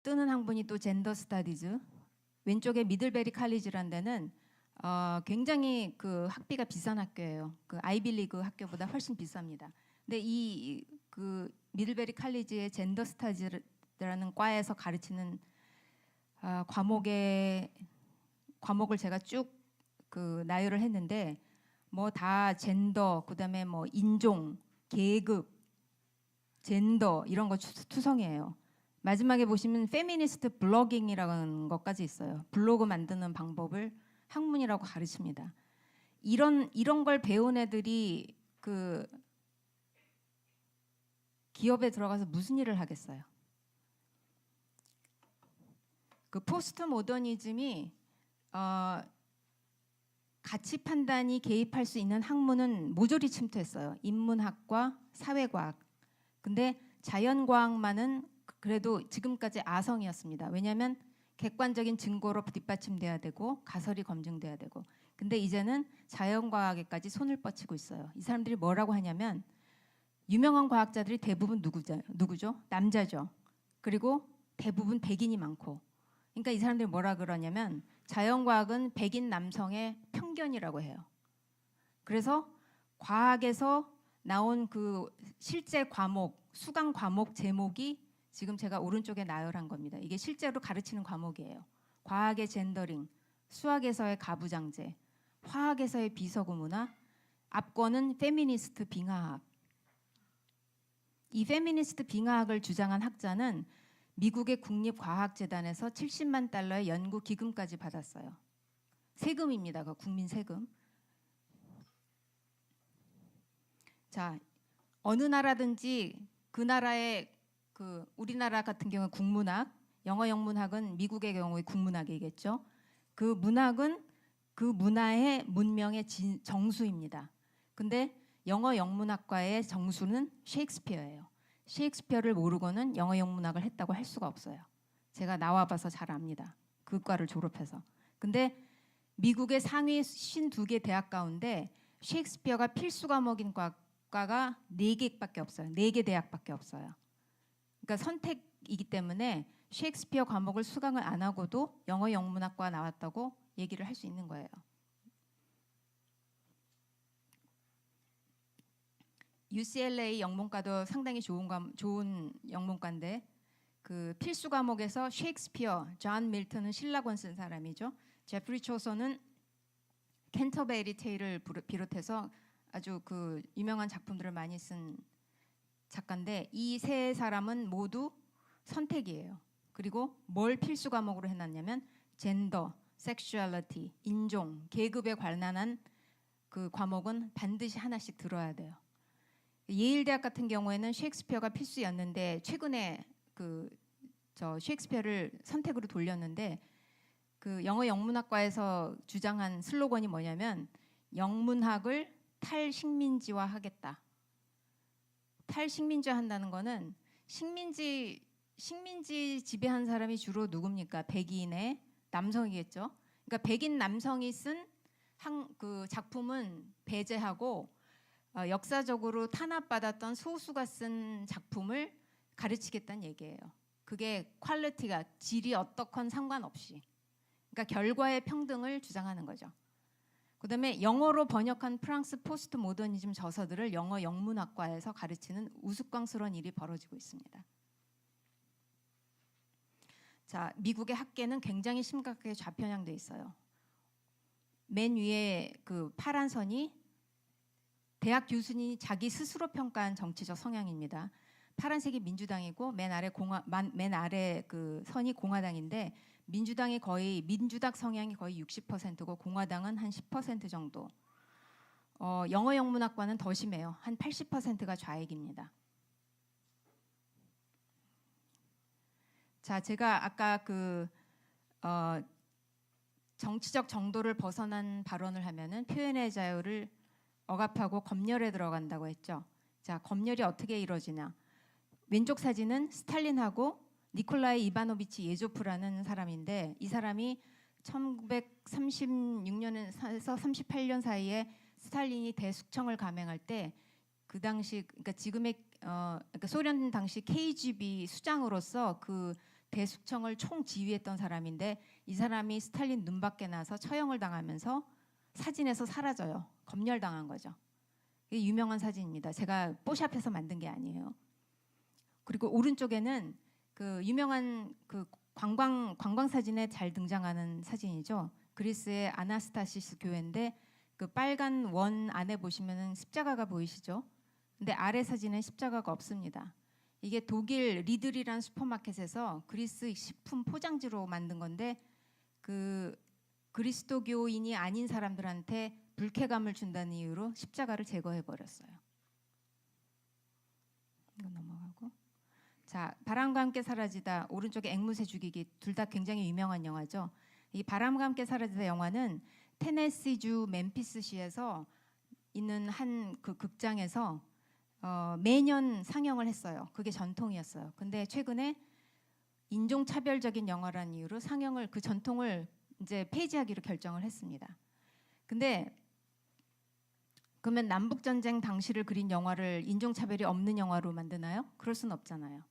뜨는 학문이 또 젠더 스터디즈. 왼쪽에 미들베리 칼리지라는 데는 굉장히 그 학비가 비싼 학교예요. 그 아이비리그 학교보다 훨씬 비쌉니다. 근데 이 그 미들베리 칼리지의 젠더 스터디즈라는 과에서 가르치는 과목을 제가 쭉 그 나열을 했는데 뭐 다 젠더, 그다음에 뭐 인종, 계급, 젠더 이런 거 투성이에요. 마지막에 보시면 페미니스트 블로깅이라는 것까지 있어요. 블로그 만드는 방법을 학문이라고 가르칩니다. 이런 걸 배운 애들이 그 기업에 들어가서 무슨 일을 하겠어요? 그 포스트 모더니즘이 가치 판단이 개입할 수 있는 학문은 모조리 침투했어요. 인문학과 사회과학. 근데 자연과학만은 그래도 지금까지 아성이었습니다. 왜냐하면 객관적인 증거로 뒷받침돼야 되고 가설이 검증돼야 되고. 근데 이제는 자연과학에까지 손을 뻗치고 있어요. 이 사람들이 뭐라고 하냐면 유명한 과학자들이 대부분 누구죠? 남자죠. 그리고 대부분 백인이 많고. 그러니까 이 사람들이 뭐라 그러냐면 자연과학은 백인 남성의 편견이라고 해요. 그래서 과학에서 나온 그 실제 과목, 수강 과목 제목이 지금 제가 오른쪽에 나열한 겁니다. 이게 실제로 가르치는 과목이에요. 과학의 젠더링, 수학에서의 가부장제, 화학에서의 비서구 문화, 앞권은 페미니스트 빙하학. 이 페미니스트 빙하학을 주장한 학자는 미국의 국립과학재단에서 70만 달러의 연구 기금까지 받았어요. 세금입니다. 그 국민 세금. 자, 어느 나라든지 그 나라의 그 우리나라 같은 경우 국문학, 영어 영문학은 미국의 경우에 국문학이겠죠. 그 문학은 그 문화의 문명의 정수입니다. 근데 영어 영문학과의 정수는 셰익스피어예요. 셰익스피어를 모르고는 영어 영문학을 했다고 할 수가 없어요. 제가 나와봐서 잘 압니다. 그 과를 졸업해서. 근데 미국의 상위 52개 대학 가운데 셰익스피어가 필수 과목인 과가 4개밖에 없어요. 4개 대학밖에 없어요. 그러니까 선택이기 때문에 셰익스피어 과목을 수강을 안 하고도 영어 영문학과 나왔다고 얘기를 할 수 있는 거예요. UCLA 영문과도 상당히 좋은 영문과인데 그 필수 과목에서 셰익스피어, 존 밀턴은 신라권 쓴 사람이죠. 제프리 초서는 캔터베리 테일을 비롯해서 아주 그 유명한 작품들을 많이 쓴 작가인데 이 세 사람은 모두 선택이에요. 그리고 뭘 필수 과목으로 해놨냐면 젠더, 섹슈얼리티, 인종, 계급에 관련한 그 과목은 반드시 하나씩 들어야 돼요. 예일 대학 같은 경우에는 셰익스피어가 필수였는데 최근에 그 셰익스피어를 선택으로 돌렸는데 그 영어 영문학과에서 주장한 슬로건이 뭐냐면 영문학을 탈식민지화하겠다. 탈식민지화 한다는 거는 식민지 지배한 사람이 주로 누굽니까? 백인의 남성이겠죠. 그러니까 백인 남성이 쓴 그 작품은 배제하고 역사적으로 탄압받았던 소수가 쓴 작품을 가르치겠다는 얘기예요. 그게 퀄리티가 질이 어떻건 상관없이. 그러니까 결과의 평등을 주장하는 거죠. 그다음에 영어로 번역한 프랑스 포스트 모더니즘 저서들을 영어 영문학과에서 가르치는 우스꽝스러운 일이 벌어지고 있습니다. 자, 미국의 학계는 굉장히 심각하게 좌편향돼 있어요. 맨 위에 그 파란 선이 대학 교수님이 자기 스스로 평가한 정치적 성향입니다. 파란색이 민주당이고 맨 아래 그 선이 공화당인데 민주당 성향이 거의 60%고 공화당은 한 10% 정도. 영어 영문학과는 더 심해요. 한 80%가 좌익입니다. 자, 제가 아까 그 정치적 정도를 벗어난 발언을 하면은 표현의 자유를 억압하고 검열에 들어간다고 했죠. 자, 검열이 어떻게 이루어지냐? 왼쪽 사진은 스탈린하고 니콜라이 이바노비치 예조프라는 사람인데 이 사람이 1936년에서 38년 사이에 스탈린이 대숙청을 감행할 때 그 당시 그러니까 지금의 그러니까 소련 당시 KGB 수장으로서 그 대숙청을 총지휘했던 사람인데 이 사람이 스탈린 눈밖에 나서 처형을 당하면서 사진에서 사라져요. 검열당한 거죠. 이게 유명한 사진입니다. 제가 뽀샵해서 만든 게 아니에요. 그리고 오른쪽에는 그 유명한 그 관광 사진에 잘 등장하는 사진이죠. 그리스의 아나스타시스 교회인데 그 빨간 원 안에 보시면은 십자가가 보이시죠? 근데 아래 사진엔 십자가가 없습니다. 이게 독일 리들이라는 슈퍼마켓에서 그리스 식품 포장지로 만든 건데 그 그리스도교인이 아닌 사람들한테 불쾌감을 준다는 이유로 십자가를 제거해 버렸어요. 이거 넘어가고. 자, 바람과 함께 사라지다, 오른쪽에 앵무새 죽이기, 둘 다 굉장히 유명한 영화죠. 이 바람과 함께 사라지다 영화는 테네시주 멤피스시에서 있는 한 그 극장에서 매년 상영을 했어요. 그게 전통이었어요. 근데 최근에 인종차별적인 영화라는 이유로 상영을 그 전통을 이제 폐지하기로 결정을 했습니다. 근데 그러면 남북전쟁 당시를 그린 영화를 인종차별이 없는 영화로 만드나요? 그럴 수는 없잖아요.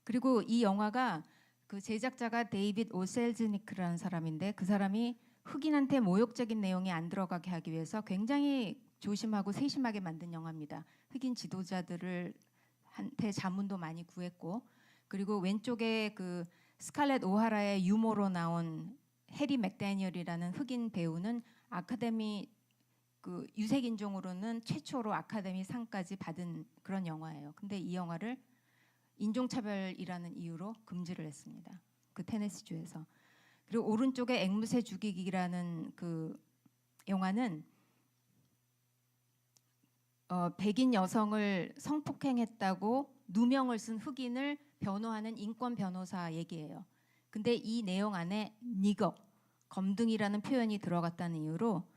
그리고 이 영화가 그 제작자가 데이빗 오셀즈니크라는 사람인데 그 사람이 흑인한테 모욕적인 내용이 안 들어가게 하기 위해서 굉장히 조심하고 세심하게 만든 영화입니다. 흑인 지도자들을 한테 자문도 많이 구했고, 그리고 왼쪽에 그 스칼렛 오하라의 유모로 나온 해리 맥다니얼이라는 흑인 배우는 아카데미 그 유색 인종으로는 최초로 아카데미 상까지 받은 그런 영화예요. 근데 이 영화를 인종차별이라는 이유로 금지를 했습니다. 그 테네시주에서. 그리고 오른쪽에 앵무새 죽이기라는 그 영화는 백인 여성을 성폭행했다고 누명을 쓴 흑인을 변호하는 인권 변호사 얘기예요. 근데 이 내용 안에 니거, 검둥이라는 표현이 들어갔다는 이유로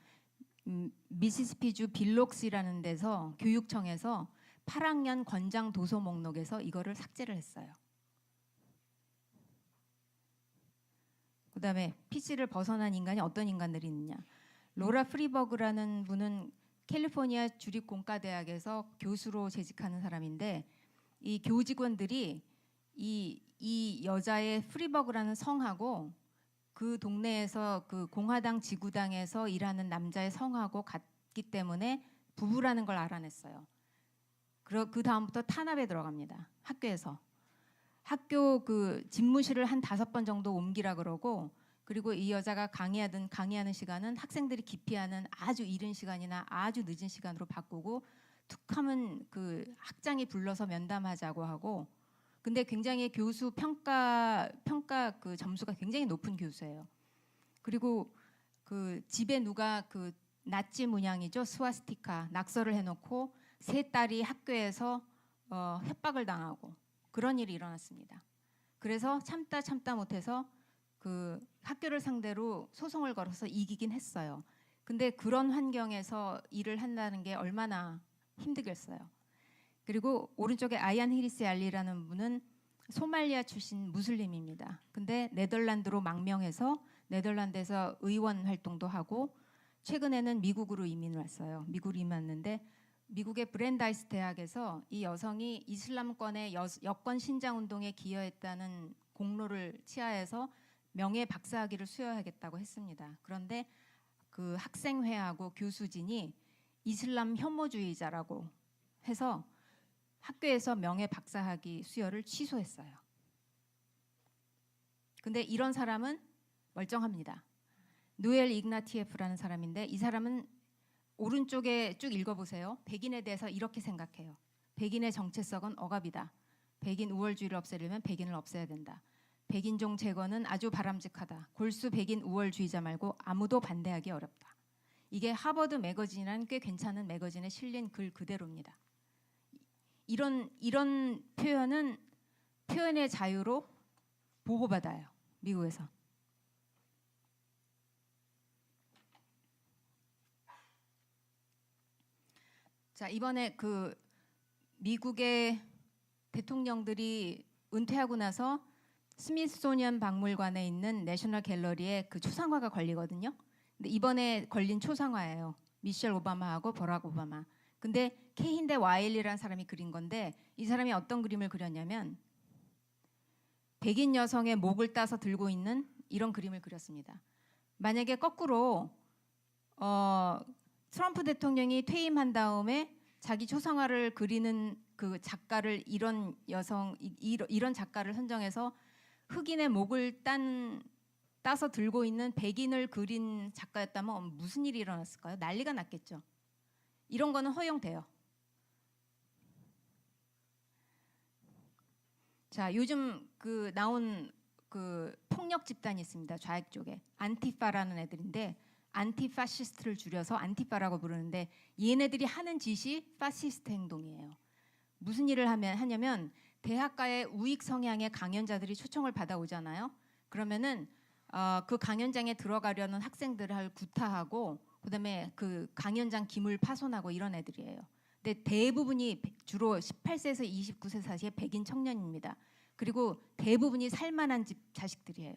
미시시피주 빌록시라는 데서 교육청에서 8학년 권장 도서 목록에서 이거를 삭제를 했어요. 그다음에 PC를 벗어난 인간이 어떤 인간들이 있느냐. 로라 프리버그라는 분은 캘리포니아 주립공과대학에서 교수로 재직하는 사람인데 이 교직원들이 이 여자의 프리버그라는 성하고 그 동네에서 그 공화당 지구당에서 일하는 남자의 성하고 같기 때문에 부부라는 걸 알아냈어요. 그 다음부터 탄압에 들어갑니다. 학교에서. 학교 그 집무실을 한 5번 정도 옮기라 그러고, 그리고 이 여자가 강의하는 시간은 학생들이 기피하는 아주 이른 시간이나 아주 늦은 시간으로 바꾸고, 툭하면 그 학장이 불러서 면담하자고 하고, 근데 굉장히 교수 평가 그 점수가 굉장히 높은 교수예요. 그리고 그 집에 누가 그 나치 문양이죠, 스와스티카 낙서를 해놓고 세 딸이 학교에서 협박을 당하고 그런 일이 일어났습니다. 그래서 참다 못해서 그 학교를 상대로 소송을 걸어서 이기긴 했어요. 근데 그런 환경에서 일을 한다는 게 얼마나 힘들겠어요. 그리고 오른쪽에 아얀 히리스 알리라는 분은 소말리아 출신 무슬림입니다. 근데 네덜란드로 망명해서 네덜란드에서 의원 활동도 하고 최근에는 미국으로 이민을 왔어요. 미국으로 이민 왔는데 미국의 브랜다이스 대학에서 이 여성이 이슬람권의 여권 신장 운동에 기여했다는 공로를 치하해서 명예 박사학위를 수여하겠다고 했습니다. 그런데 그 학생회하고 교수진이 이슬람 혐오주의자라고 해서 학교에서 명예 박사학위 수여를 취소했어요. 근데 이런 사람은 멀쩡합니다. 누엘 이그나티예프라는 사람인데 이 사람은 오른쪽에 쭉 읽어보세요. 백인에 대해서 이렇게 생각해요. 백인의 정체성은 억압이다. 백인 우월주의를 없애려면 백인을 없애야 된다. 백인종 제거는 아주 바람직하다. 골수 백인 우월주의자 말고 아무도 반대하기 어렵다. 이게 하버드 매거진이라는 꽤 괜찮은 매거진에 실린 글 그대로입니다. 이런 표현은 표현의 자유로 보호받아요. 미국에서. 자, 이번에 그 미국의 대통령들이 은퇴하고 나서 스미소니언 박물관에 있는 내셔널 갤러리에 그 초상화가 걸리거든요. 근데 이번에 걸린 초상화예요. 미셸 오바마하고 버락 오바마. 근데 케힌데 와일리라는 사람이 그린 건데 이 사람이 어떤 그림을 그렸냐면 백인 여성의 목을 따서 들고 있는 이런 그림을 그렸습니다. 만약에 거꾸로 트럼프 대통령이 퇴임한 다음에 자기 초상화를 그리는 그 작가를 이런 작가를 선정해서 흑인의 목을 따서 들고 있는 백인을 그린 작가였다면 무슨 일이 일어났을까요? 난리가 났겠죠. 이런 거는 허용돼요. 자, 요즘 그 나온 그 폭력 집단이 있습니다. 좌익 쪽에 안티파라는 애들인데 안티파시스트를 줄여서 안티파라고 부르는데 얘네들이 하는 짓이 파시스트 행동이에요. 무슨 일을 하냐면 대학가의 우익 성향의 강연자들이 초청을 받아오잖아요. 그러면은 그 강연장에 들어가려는 학생들을 구타하고 그다음에 그 강연장 기물 파손하고 이런 애들이에요. 근데 대부분이 주로 18세에서 29세 사이의 백인 청년입니다. 그리고 대부분이 살만한 집 자식들이에요.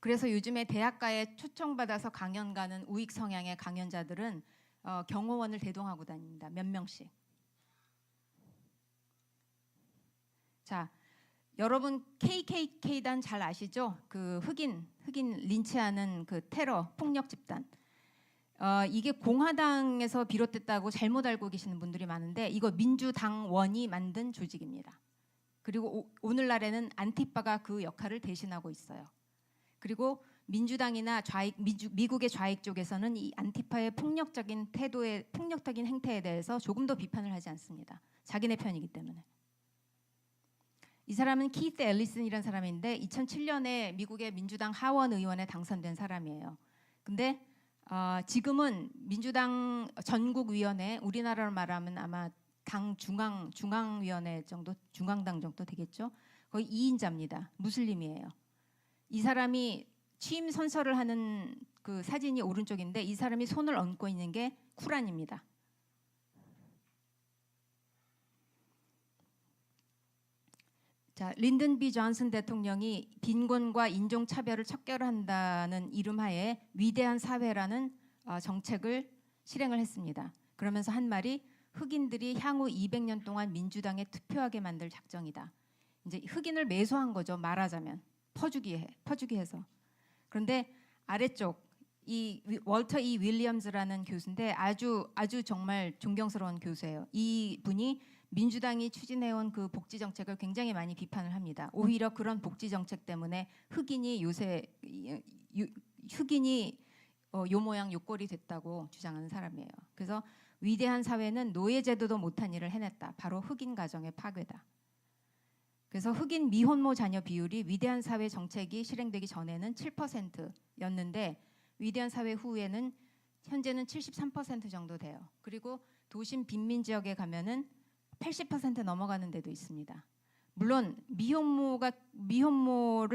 그래서 요즘에 대학가에 초청받아서 강연 가는 우익 성향의 강연자들은 경호원을 대동하고 다닙니다. 몇 명씩. 자, 여러분 KKK단 잘 아시죠? 그 흑인 린치하는 그 테러 폭력 집단. 이게 공화당에서 비롯됐다고 잘못 알고 계시는 분들이 많은데 이거 민주당원이 만든 조직입니다. 그리고 오늘날에는 안티파가 그 역할을 대신하고 있어요. 그리고 민주당이나 미국의 좌익 쪽에서는 이 안티파의 폭력적인 행태에 대해서 조금 더 비판을 하지 않습니다. 자기네 편이기 때문에. 이 사람은 키스 앨리슨이라는 사람인데 2007년에 미국의 민주당 하원 의원에 당선된 사람이에요. 근데 지금은 민주당 전국위원회, 우리나라로 말하면 아마 당 중앙위원회 정도, 중앙당 정도 되겠죠. 거의 2인자입니다. 무슬림이에요. 이 사람이 취임 선서를 하는 그 사진이 오른쪽인데 이 사람이 손을 얹고 있는 게 쿠란입니다. 자, 린든 B 존슨 대통령이 빈곤과 인종차별을 척결한다는 이름하에 위대한 사회라는 정책을 실행을 했습니다. 그러면서 한 말이 흑인들이 향후 200년 동안 민주당에 투표하게 만들 작정이다. 이제 흑인을 매수한 거죠. 말하자면 퍼주기 해서. 그런데 아래쪽 이 월터 E 윌리엄즈라는 교수인데 아주 정말 존경스러운 교수예요. 이 분이 민주당이 추진해온 그 복지 정책을 굉장히 많이 비판을 합니다. 오히려 그런 복지 정책 때문에 흑인이 요 모양 요 꼴이 됐다고 주장하는 사람이에요. 그래서 위대한 사회는 노예제도도 못한 일을 해냈다. 바로 흑인 가정의 파괴다. 그래서 흑인 미혼모 자녀 비율이 위대한 사회 정책이 실행되기 전에는 7%였는데 위대한 사회 후에는 현재는 73% 정도 돼요. 그리고 도심 빈민 지역에 가면은 80% 넘어가는 데도 있습니다. 물론 미혼모를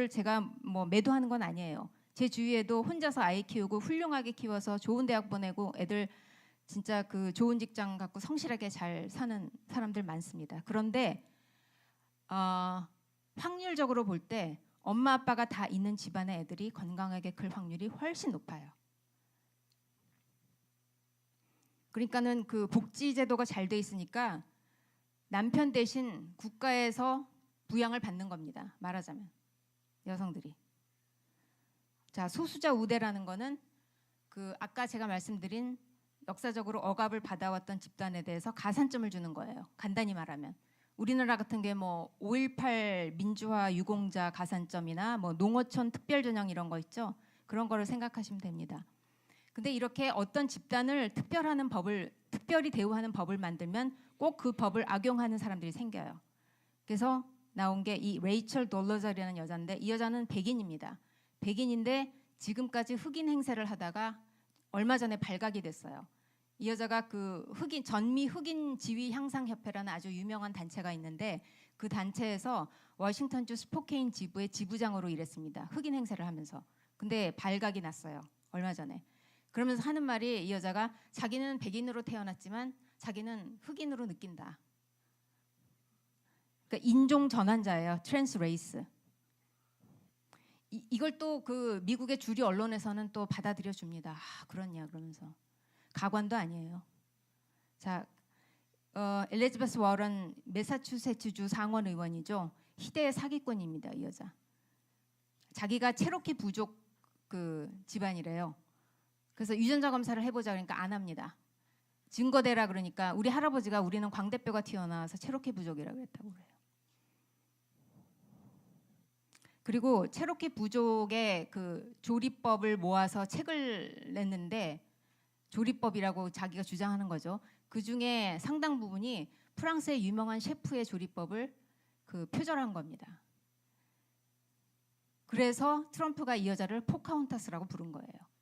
제가 뭐 매도하는 건 아니에요. 제 주위에도 혼자서 아이 키우고 훌륭하게 키워서 좋은 대학 보내고 애들 진짜 그 좋은 직장 갖고 성실하게 잘 사는 사람들 많습니다. 그런데 확률적으로 볼 때 엄마 아빠가 다 있는 집안의 애들이 건강하게 클 확률이 훨씬 높아요. 그러니까는 그 복지 제도가 잘 돼 있으니까 남편 대신 국가에서 부양을 받는 겁니다. 말하자면 여성들이. 자, 소수자 우대라는 거는 그 아까 제가 말씀드린 역사적으로 억압을 받아왔던 집단에 대해서 가산점을 주는 거예요. 간단히 말하면. 우리나라 같은 게 뭐 5.18 민주화 유공자 가산점이나 뭐 농어촌 특별전형 이런 거 있죠. 그런 거를 생각하시면 됩니다. 근데 이렇게 어떤 집단을 특별히 대우하는 법을 만들면 꼭 그 법을 악용하는 사람들이 생겨요. 그래서 나온 게 이 레이첼 돌러저라는 여자인데 이 여자는 백인입니다. 백인인데 지금까지 흑인 행세를 하다가 얼마 전에 발각이 됐어요. 이 여자가 그 전미 흑인 지위 향상 협회라는 아주 유명한 단체가 있는데 그 단체에서 워싱턴주 스포케인 지부의 지부장으로 일했습니다. 흑인 행세를 하면서. 근데 발각이 났어요. 얼마 전에. 그러면서 하는 말이 이 여자가 자기는 백인으로 태어났지만 자기는 흑인으로 느낀다. 그러니까 인종 전환자예요. 트랜스 레이스. 이걸 또 그 미국의 주류 언론에서는 또 받아들여 줍니다. 그렇냐 그러면서. 가관도 아니에요. 자, 엘리자베스 워런 매사추세츠주 상원 의원이죠. 희대의 사기꾼입니다. 이 여자. 자기가 체로키 부족 그 집안이래요. 그래서 유전자 검사를 해보자 그러니까 안 합니다. 증거대라 그러니까 우리 할아버지가 우리는 광대뼈가 튀어나와서 체로키 부족이라고 했다고 그래요. 그리고 체로키 부족의 그 조리법을 모아서 책을 냈는데 조리법이라고 자기가 주장하는 거죠. 그 중에 상당 부분이 프랑스의 유명한 셰프의 조리법을 그 표절한 겁니다. 그래서 트럼프가 이 여자를 포카혼타스라고 부른 거예요.